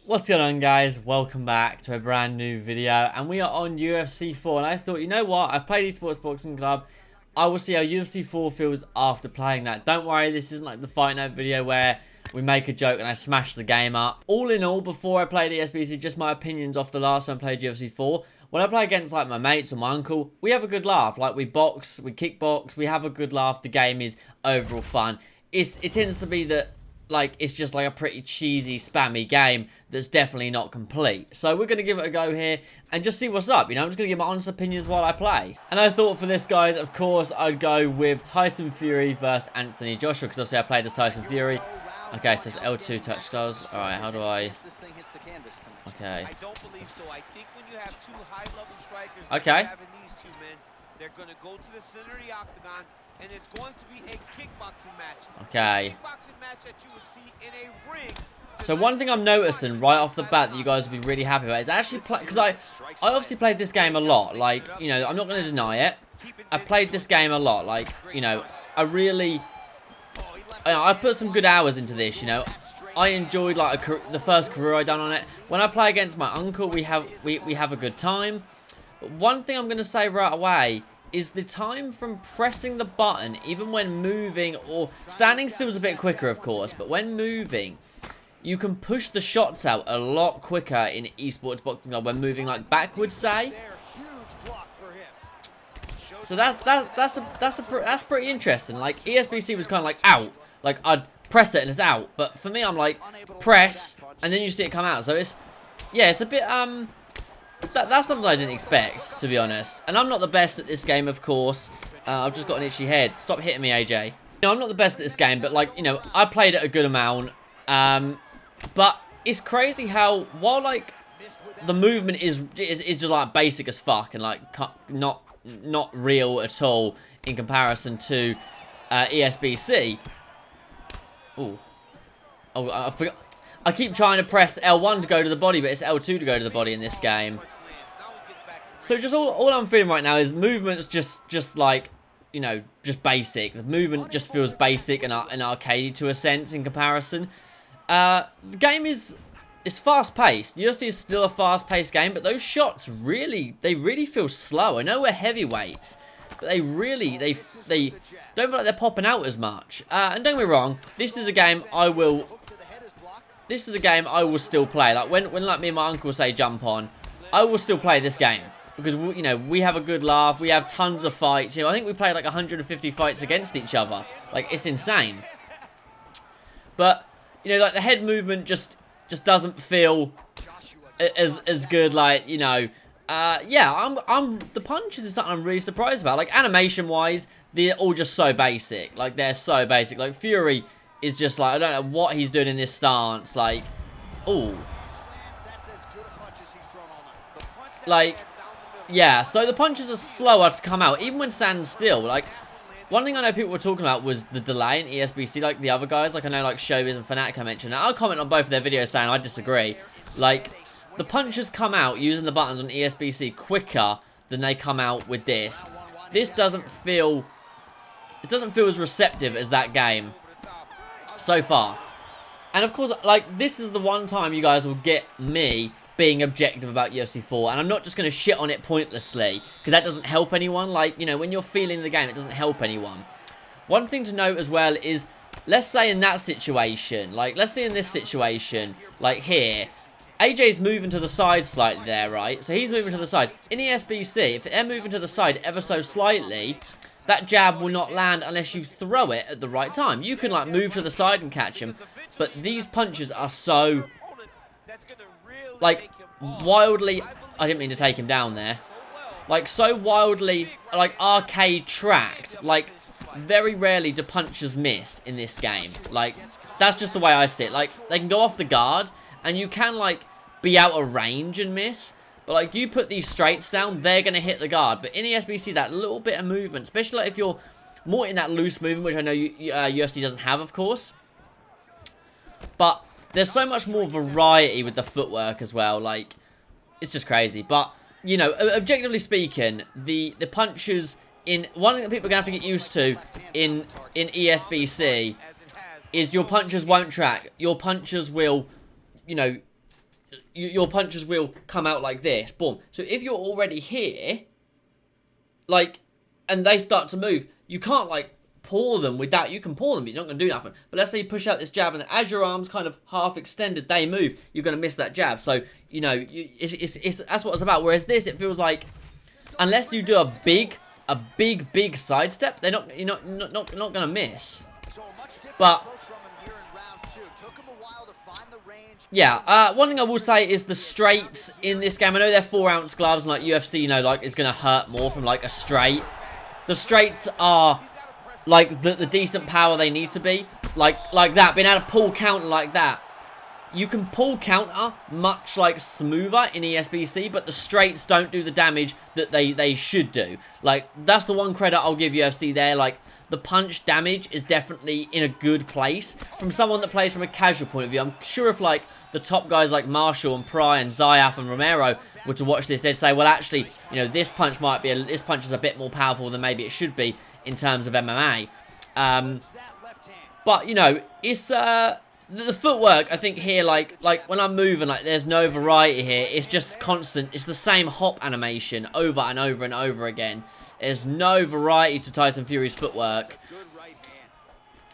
What's going on, guys? Welcome back to a brand new video, and we are on UFC 4, and I thought, you know what, I've played ESports Boxing Club. I will see how UFC 4 feels after playing that. Don't worry, this isn't like the Fight Night video where we make a joke and I smash the game up. All in all, before I played ESBC, just my opinions off the last time I played UFC 4. When I play against like my mates or my uncle, we have a good laugh. Like we box, we kickbox, we have a good laugh. The game is overall fun. It tends to be that like it's just like a pretty cheesy, spammy game that's definitely not complete. So we're going to give it a go here and just see what's up. You know, I'm just going to give my honest opinions while I play. And I thought for this, guys, of course, I'd go with Tyson Fury versus Anthony Joshua, because obviously I played as Tyson Fury. Okay, so it's L2 touch skills. All right, how do I... Okay. Okay. They're going to go to the center of the octagon, and it's going to be a kickboxing match. Okay. Kickboxing match that you would see in a ring. So one thing I'm noticing right off the bat that you guys will be really happy about is actually play, because I obviously played this game a lot. Like, you know, I'm not going to deny it. I played this game a lot. Like, you know, I put some good hours into this, you know. I enjoyed like the first career I done on it. When I play against my uncle, we have a good time. But one thing I'm going to say right away is the time from pressing the button, even when moving, or standing still is a bit quicker, of course, but when moving, you can push the shots out a lot quicker in ESports Boxing Club when moving like backwards, say. So that's pretty interesting. Like ESBC was kind of like out, like I'd press it and it's out, but for me I'm like press and then you see it come out. So it's a bit that's something I didn't expect, to be honest. And I'm not the best at this game, of course. I've just got an itchy head. Stop hitting me, AJ. You know, I'm not the best at this game, but like, you know, I played it a good amount. But it's crazy how, while like the movement is just like basic as fuck and like not real at all in comparison to ESBC. Ooh. Oh, I forgot. I keep trying to press L1 to go to the body, but it's L2 to go to the body in this game. So just all I'm feeling right now is movement's just like, you know, just basic. The movement just feels basic and arcadey to a sense in comparison. The game is fast-paced. UFC is still a fast-paced game, but those shots really feel slow. I know we're heavyweights, but they don't feel like they're popping out as much. And don't get me wrong, this is a game I will still play. Like when like me and my uncle say jump on, I will still play this game because you know, we have a good laugh. We have tons of fights. You know, I think we played like 150 fights against each other. Like it's insane. But you know, like the head movement just doesn't feel as good. Like, you know, yeah, the punches is something I'm really surprised about. Like animation wise, they're all just so basic. Like they're so basic. Like Fury is just like, I don't know what he's doing in this stance. Like, ooh. Like, yeah, so the punches are slower to come out, even when standing still. Like, one thing I know people were talking about was the delay in ESBC, like the other guys. Like, I know, like, Showbiz and Fnatic I mentioned. I'll comment on both of their videos saying I disagree. Like, the punches come out using the buttons on ESBC quicker than they come out with this. This doesn't feel as receptive as that game so far. And of course, like, this is the one time you guys will get me being objective about UFC 4, and I'm not just going to shit on it pointlessly, because that doesn't help anyone. Like, you know, when you're feeling the game, it doesn't help anyone. One thing to note as well is, let's say in that situation, like, let's say in this situation, like here, AJ's moving to the side slightly there, right? So he's moving to the side. In ESBC, if they're moving to the side ever so slightly, that jab will not land unless you throw it at the right time. You can, like, move to the side and catch him, but these punches are so, like, wildly... I didn't mean to take him down there. Like, so wildly, like, arcade tracked. Like, very rarely do punches miss in this game. Like, that's just the way I see it. Like, they can go off the guard, and you can, like, be out of range and miss. But, like, you put these straights down, they're going to hit the guard. But in ESBC, that little bit of movement, especially like if you're more in that loose movement, which I know UFC doesn't have, of course. But there's so much more variety with the footwork as well. Like, it's just crazy. But, you know, objectively speaking, the punches in... One thing that people are going to have to get used to in ESBC is your punches won't track. Your punches will, you know... your punches will come out like this. Boom. So if you're already here, like, and they start to move, you can't, like, pour them with that. You can pour them, but you're not going to do nothing. But let's say you push out this jab, and as your arms kind of half extended, they move, you're going to miss that jab. So, you know, that's what it's about. Whereas this, it feels like, unless you do a big sidestep, you're not going to miss. But yeah, one thing I will say is the straights in this game. I know they're 4-ounce gloves, and like UFC, you know, like, is going to hurt more from like a straight. The straights are like the decent power they need to be, like that. Being able to pull counter like that, you can pull counter much like smoother in ESBC, but the straights don't do the damage that they should do. Like, that's the one credit I'll give UFC there. Like, the punch damage is definitely in a good place. From someone that plays from a casual point of view, I'm sure if, like, the top guys like Marshall and Pry and Zayaf and Romero were to watch this, they'd say, well, actually, you know, this punch is a bit more powerful than maybe it should be in terms of MMA. But, you know, it's, the footwork, I think here, like when I'm moving, like, there's no variety here. It's just constant. It's the same hop animation over and over and over again. There's no variety to Tyson Fury's footwork.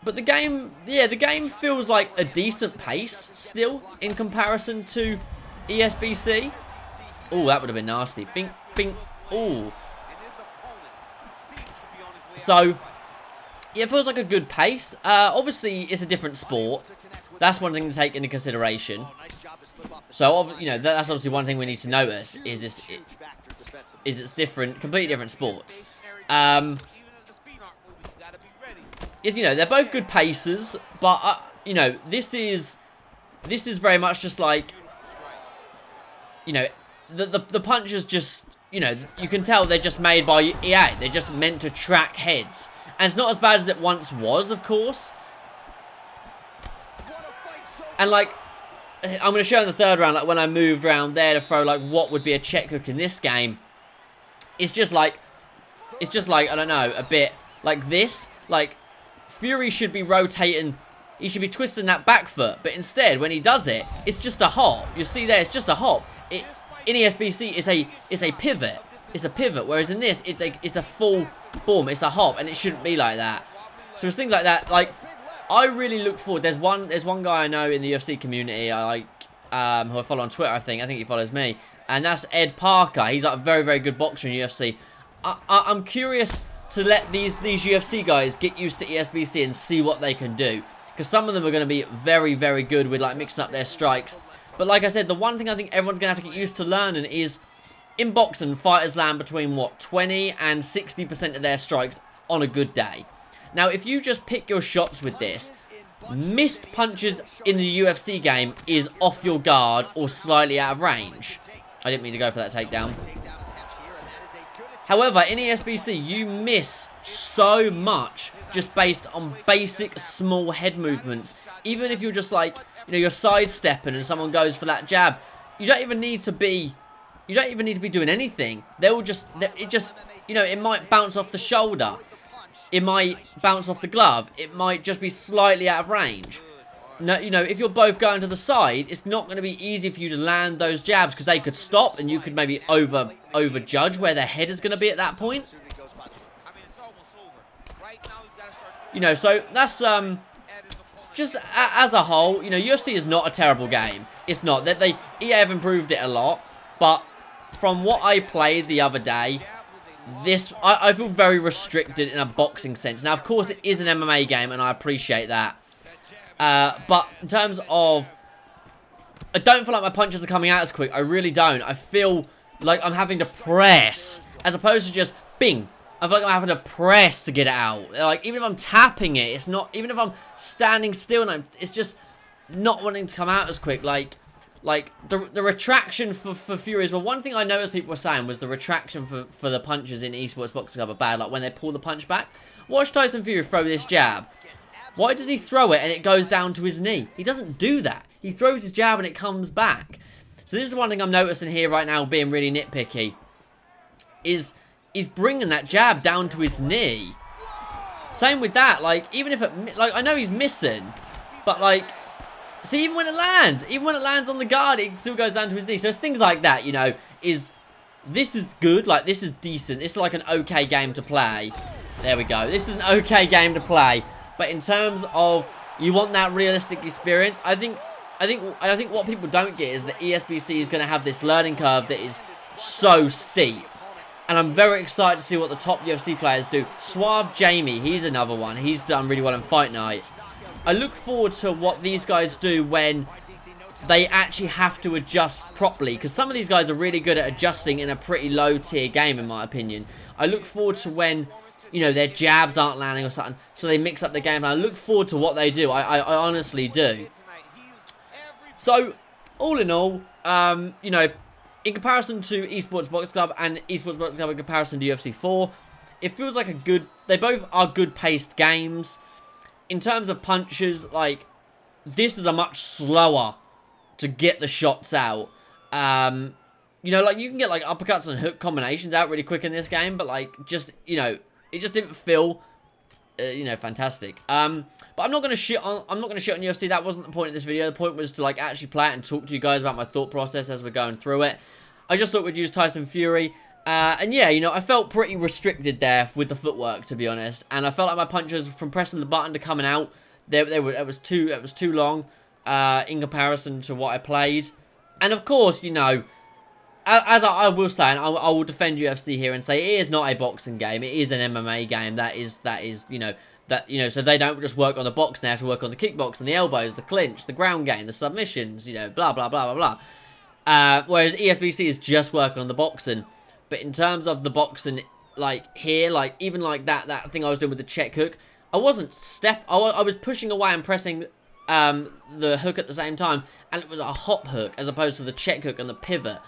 But the game, yeah, the game feels like a decent pace still in comparison to ESBC. Oh, that would have been nasty. Bing, bing. Oh. So, yeah, it feels like a good pace. Obviously, it's a different sport. That's one thing to take into consideration. So, you know, that's obviously one thing we need to notice is it's different, completely different sports. You know, they're both good paces, but you know, this is very much just like, you know, the punches just, you know, you can tell they're just made by EA. They're just meant to track heads, and it's not as bad as it once was, of course. And, like, I'm going to show in the third round, like, when I moved around there to throw, like, what would be a check hook in this game. It's just like, I don't know, a bit like this. Like, Fury should be rotating, he should be twisting that back foot. But instead, when he does it, it's just a hop. You see there, it's just a hop. In ESBC, it's a pivot. It's a pivot, whereas in this, it's a full boom. It's a hop, and it shouldn't be like that. So it's things like that, like, I really look forward. There's one guy I know in the UFC community I like, who I follow on Twitter. I think he follows me, and that's Ed Parker. He's like a very, very good boxer in UFC. I'm curious to let these UFC guys get used to ESBC and see what they can do, because some of them are going to be very, very good with, like, mixing up their strikes. But like I said, the one thing I think everyone's going to have to get used to learning is, in boxing, fighters land between what, 20 and 60% of their strikes on a good day. Now, if you just pick your shots with this, missed punches in the UFC game is off your guard or slightly out of range. I didn't mean to go for that takedown. However, in ESBC, you miss so much just based on basic small head movements. Even if you're just like, you know, you're sidestepping and someone goes for that jab, you don't even need to be doing anything. You know, it might bounce off the shoulder. It might bounce off the glove. It might just be slightly out of range. No, you know, if you're both going to the side, it's not going to be easy for you to land those jabs, because they could stop and you could maybe overjudge where their head is going to be at that point. You know, so that's just as a whole, you know, UFC is not a terrible game. It's not. EA have improved it a lot, but from what I played the other day, I feel very restricted in a boxing sense. Now, of course, it is an MMA game, and I appreciate that. But in terms of, I don't feel like my punches are coming out as quick. I really don't. I feel like I'm having to press, as opposed to just bing. I feel like I'm having to press to get it out. Like, even if I'm tapping it, it's not, even if I'm standing still, and it's just not wanting to come out as quick. Like the retraction for Fury as well. One thing I noticed people were saying was the retraction for the punches in ESports Boxing Club are bad. Like, when they pull the punch back. Watch Tyson Fury throw this jab. Why does he throw it and it goes down to his knee? He doesn't do that. He throws his jab and it comes back. So this is one thing I'm noticing here right now, being really nitpicky, is he's bringing that jab down to his knee. Same with that. Like, even if it, like, I know he's missing, but like, See, even when it lands on the guard, it still goes down to his knee. So it's things like that, you know, this is good, like, this is decent. It's like an okay game to play. There we go. This is an okay game to play. But in terms of, you want that realistic experience, I think what people don't get is that ESBC is going to have this learning curve that is so steep. And I'm very excited to see what the top UFC players do. Suave Jamie, he's another one. He's done really well in Fight Night. I look forward to what these guys do when they actually have to adjust properly. Because some of these guys are really good at adjusting in a pretty low tier game, in my opinion. I look forward to when, you know, their jabs aren't landing or something, so they mix up the game. And I look forward to what they do. I honestly do. So, all in all, you know, in comparison to ESports Boxing Club and ESports Boxing Club in comparison to UFC 4, it feels like a good... They both are good-paced games. In terms of punches, like, this is a much slower to get the shots out. You know, like, you can get, like, uppercuts and hook combinations out really quick in this game, but, like, just, you know, it just didn't feel, you know, fantastic. But I'm not gonna shit on UFC. That wasn't the point of this video. The point was to, like, actually play it and talk to you guys about my thought process as we're going through it. I just thought we'd use Tyson Fury. And yeah, you know, I felt pretty restricted there with the footwork, to be honest. And I felt like my punches from pressing the button to coming out, it was too long in comparison to what I played. And of course, you know, as I will say, and I will defend UFC here and say it is not a boxing game. It is an MMA game. That is, you know, so they don't just work on the box. They have to work on the kickbox and the elbows, the clinch, the ground game, the submissions, you know, blah, blah, blah, blah, blah. Whereas ESBC is just working on the boxing. But in terms of the boxing, like, here, like, even like that thing I was doing with the check hook, I wasn't I was pushing away and pressing the hook at the same time, and it was a hop hook as opposed to the check hook and the pivot.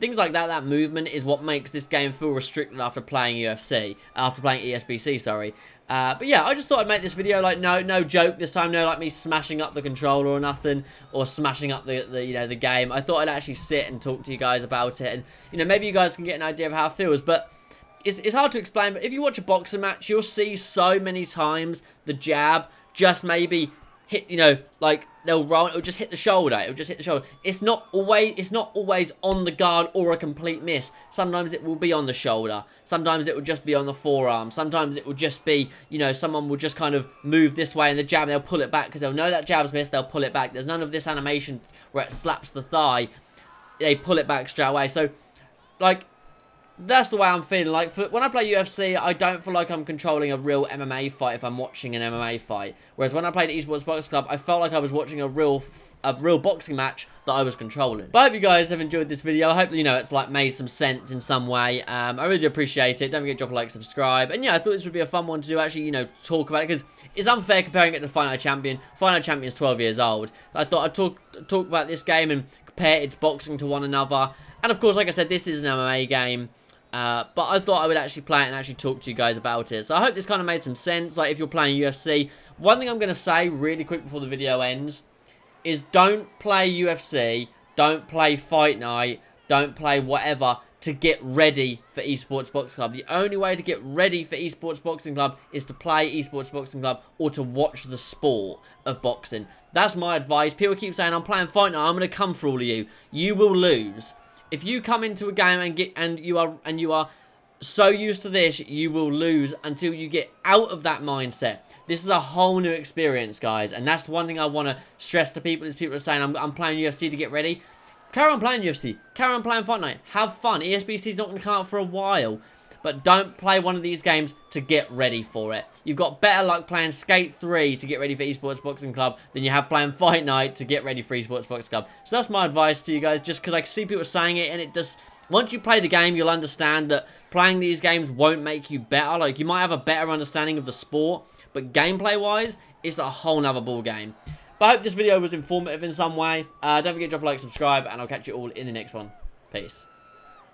Things like that movement is what makes this game feel restricted after playing ESBC, sorry. But yeah, I just thought I'd make this video, like, no joke this time, no, like, me smashing up the controller or nothing, or smashing up the you know, the game. I thought I'd actually sit and talk to you guys about it, and, you know, maybe you guys can get an idea of how it feels, but it's hard to explain. But if you watch a boxing match, you'll see so many times the jab just maybe hit, you know, like, they'll roll, it'll just hit the shoulder, It's not always on the guard or a complete miss. Sometimes it will be on the shoulder, sometimes it will just be on the forearm, sometimes it will just be, you know, someone will just kind of move this way and the jab, they'll pull it back because they'll know that jab's missed, they'll pull it back. There's none of this animation where it slaps the thigh, they pull it back straight away. So, like, that's the way I'm feeling. Like, when I play UFC, I don't feel like I'm controlling a real MMA fight if I'm watching an MMA fight. Whereas when I played ESports Boxing Club, I felt like I was watching a real boxing match that I was controlling. But I hope you guys have enjoyed this video. I hope, you know, it's, like, made some sense in some way. I really do appreciate it. Don't forget to drop a like, subscribe. And yeah, I thought this would be a fun one to do, actually, you know, talk about it. Because it's unfair comparing it to Fight Night Champion. Fight Night Champion is 12 years old. I thought I'd talk about this game and compare its boxing to one another. And of course, like I said, this is an MMA game. But I thought I would actually play it and actually talk to you guys about it. So I hope this kind of made some sense. Like, if you're playing UFC, one thing I'm going to say really quick before the video ends is don't play UFC, don't play Fight Night, don't play whatever to get ready for ESports Boxing Club. The only way to get ready for ESports Boxing Club is to play ESports Boxing Club or to watch the sport of boxing. That's my advice. People keep saying, I'm playing Fight Night, I'm going to come for all of you. You will lose. If you come into a game and you are so used to this, you will lose until you get out of that mindset. This is a whole new experience, guys, and that's one thing I want to stress to people. Is people are saying I'm playing UFC to get ready. Carry on playing UFC. Carry on playing Fight Night. Have fun. ESBC is not going to come out for a while. But don't play one of these games to get ready for it. You've got better luck playing Skate 3 to get ready for ESports Boxing Club than you have playing Fight Night to get ready for ESports Boxing Club. So that's my advice to you guys, just because I see people saying it, and it just... Once you play the game, you'll understand that playing these games won't make you better. Like, you might have a better understanding of the sport, but gameplay-wise, it's a whole nother ball game. But I hope this video was informative in some way. Don't forget to drop a like, subscribe, and I'll catch you all in the next one. Peace.